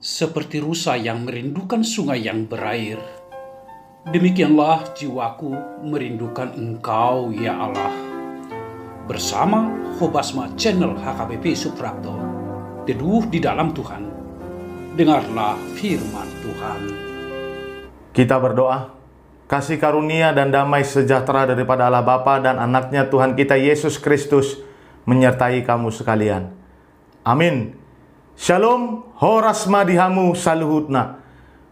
Seperti rusa yang merindukan sungai yang berair, demikianlah jiwaku merindukan Engkau, ya Allah. Bersama Hobasma Channel HKBP Suprapto, teduh di dalam Tuhan. Dengarlah firman Tuhan. Kita berdoa. Kasih karunia dan damai sejahtera daripada Allah Bapa dan anaknya Tuhan kita Yesus Kristus menyertai kamu sekalian. Amin. Shalom, horasma dihamu saluhutna.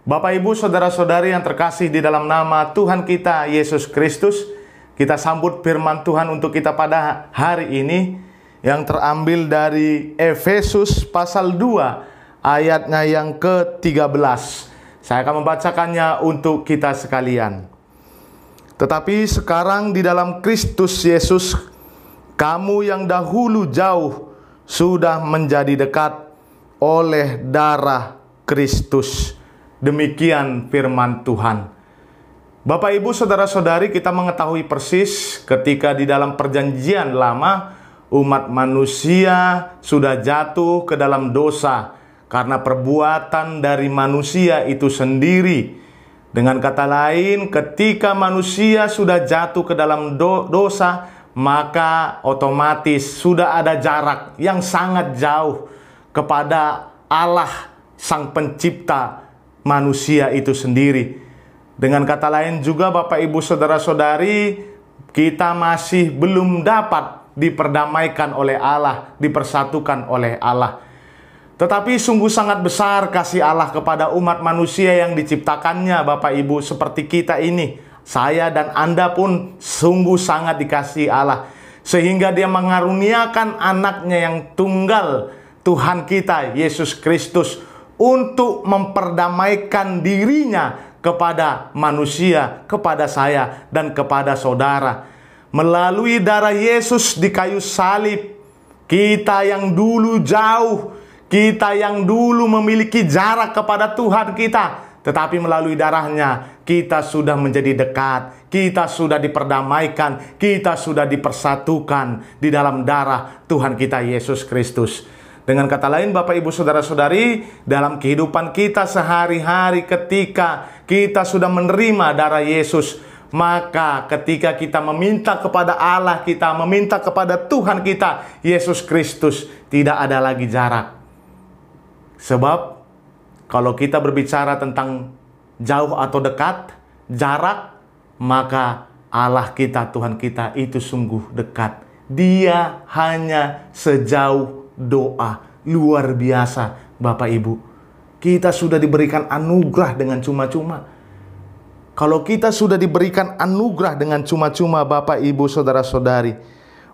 Bapak Ibu saudara-saudari yang terkasih di dalam nama Tuhan kita Yesus Kristus, kita sambut firman Tuhan untuk kita pada hari ini yang terambil dari Efesus pasal 2 ayatnya yang ke-13. Saya akan membacakannya untuk kita sekalian. Tetapi sekarang di dalam Kristus Yesus, kamu yang dahulu jauh sudah menjadi dekat oleh darah Kristus. Demikian firman Tuhan. Bapak Ibu saudara-saudari, kita mengetahui persis ketika di dalam perjanjian lama umat manusia sudah jatuh ke dalam dosa karena perbuatan dari manusia itu sendiri. Dengan kata lain, ketika manusia sudah jatuh ke dalam dosa, maka otomatis sudah ada jarak yang sangat jauh kepada Allah Sang Pencipta manusia itu sendiri. Dengan kata lain juga Bapak Ibu saudara-saudari, kita masih belum dapat diperdamaikan oleh Allah, dipersatukan oleh Allah. Tetapi sungguh sangat besar kasih Allah kepada umat manusia yang diciptakannya, Bapak Ibu, seperti kita ini. Saya dan Anda pun sungguh sangat dikasihi Allah, sehingga Dia mengaruniakan anaknya yang tunggal, Tuhan kita Yesus Kristus, untuk memperdamaikan dirinya kepada manusia, kepada saya dan kepada saudara. Melalui darah Yesus di kayu salib, kita yang dulu jauh, kita yang dulu memiliki jarak kepada Tuhan kita, tetapi melalui darahnya kita sudah menjadi dekat, kita sudah diperdamaikan, kita sudah dipersatukan di dalam darah Tuhan kita Yesus Kristus. Dengan kata lain Bapak Ibu saudara-saudari, dalam kehidupan kita sehari-hari ketika kita sudah menerima darah Yesus, maka ketika kita meminta kepada Allah kita, meminta kepada Tuhan kita Yesus Kristus, tidak ada lagi jarak. Sebab kalau kita berbicara tentang jauh atau dekat, jarak, maka Allah kita, Tuhan kita itu sungguh dekat. Dia hanya sejauh doa. Luar biasa Bapak Ibu. Kita sudah diberikan anugerah dengan cuma-cuma. Kalau kita sudah diberikan anugerah dengan cuma-cuma Bapak Ibu saudara-saudari,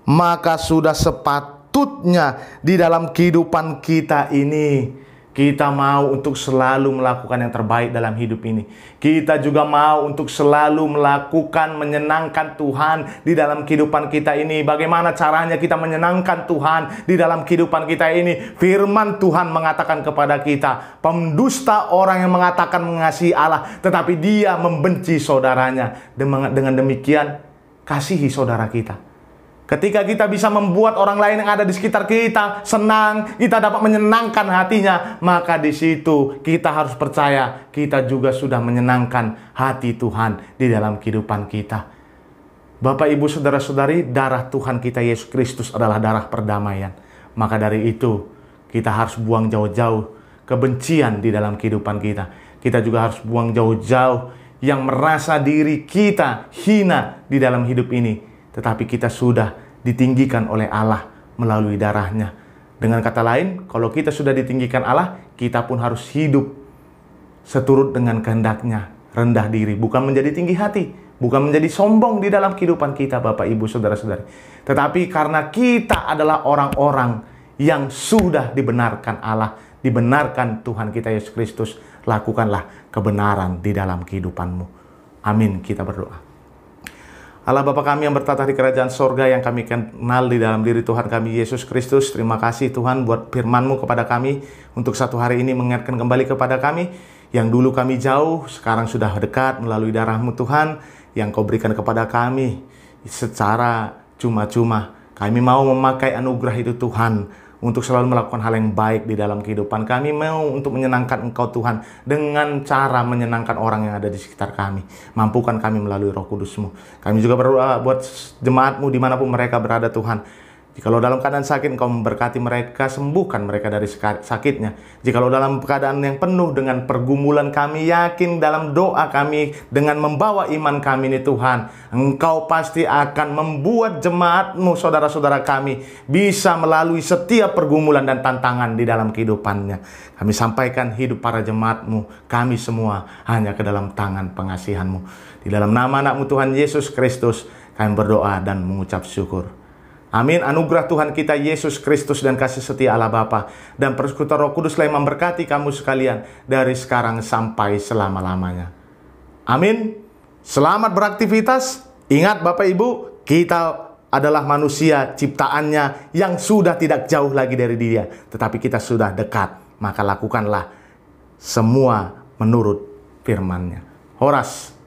maka sudah sepatutnya di dalam kehidupan kita ini kita mau untuk selalu melakukan yang terbaik dalam hidup ini. Kita juga mau untuk selalu melakukan menyenangkan Tuhan di dalam kehidupan kita ini. Bagaimana caranya kita menyenangkan Tuhan di dalam kehidupan kita ini? Firman Tuhan mengatakan kepada kita, pendusta orang yang mengatakan mengasihi Allah, tetapi dia membenci saudaranya. Dengan demikian, kasihi saudara kita. Ketika kita bisa membuat orang lain yang ada di sekitar kita senang, kita dapat menyenangkan hatinya, maka di situ kita harus percaya kita juga sudah menyenangkan hati Tuhan di dalam kehidupan kita. Bapak Ibu saudara-saudari, darah Tuhan kita Yesus Kristus adalah darah perdamaian. Maka dari itu kita harus buang jauh-jauh kebencian di dalam kehidupan kita. Kita juga harus buang jauh-jauh yang merasa diri kita hina di dalam hidup ini. Tetapi kita sudah ditinggikan oleh Allah melalui darahnya. Dengan kata lain, kalau kita sudah ditinggikan Allah, kita pun harus hidup seturut dengan kehendaknya, rendah diri, bukan menjadi tinggi hati, bukan menjadi sombong di dalam kehidupan kita Bapak Ibu saudara-saudari. Tetapi karena kita adalah orang-orang yang sudah dibenarkan Allah, dibenarkan Tuhan kita Yesus Kristus, lakukanlah kebenaran di dalam kehidupanmu. Amin. Kita berdoa. Allah Bapa kami yang bertata di kerajaan sorga, yang kami kenal di dalam diri Tuhan kami Yesus Kristus, terima kasih Tuhan buat firman-Mu kepada kami untuk satu hari ini mengingatkan kembali kepada kami yang dulu kami jauh, sekarang sudah dekat melalui darah-Mu Tuhan yang Kau berikan kepada kami secara cuma-cuma. Kami mau memakai anugerah itu Tuhan untuk selalu melakukan hal yang baik di dalam kehidupan kami. Mau untuk menyenangkan Engkau Tuhan dengan cara menyenangkan orang yang ada di sekitar kami. Mampukan kami melalui Roh Kudus-Mu. Kami juga berdoa buat jemaat-Mu dimanapun mereka berada Tuhan. Jikalau dalam keadaan sakit, Engkau memberkati mereka, sembuhkan mereka dari sakitnya. Jikalau dalam keadaan yang penuh dengan pergumulan, kami yakin dalam doa kami, dengan membawa iman kami ini Tuhan, Engkau pasti akan membuat jemaat-Mu, saudara-saudara kami, bisa melalui setiap pergumulan dan tantangan di dalam kehidupannya. Kami sampaikan hidup para jemaat-Mu, kami semua hanya ke dalam tangan pengasihan-Mu. Di dalam nama anak-Mu Tuhan Yesus Kristus, kami berdoa dan mengucap syukur. Amin. Anugerah Tuhan kita Yesus Kristus dan kasih setia Allah Bapa dan persekutuan Roh Kudus lain memberkati kamu sekalian dari sekarang sampai selama-lamanya. Amin. Selamat beraktivitas. Ingat Bapak Ibu, kita adalah manusia ciptaannya yang sudah tidak jauh lagi dari Dia, tetapi kita sudah dekat. Maka lakukanlah semua menurut firman-Nya. Horas.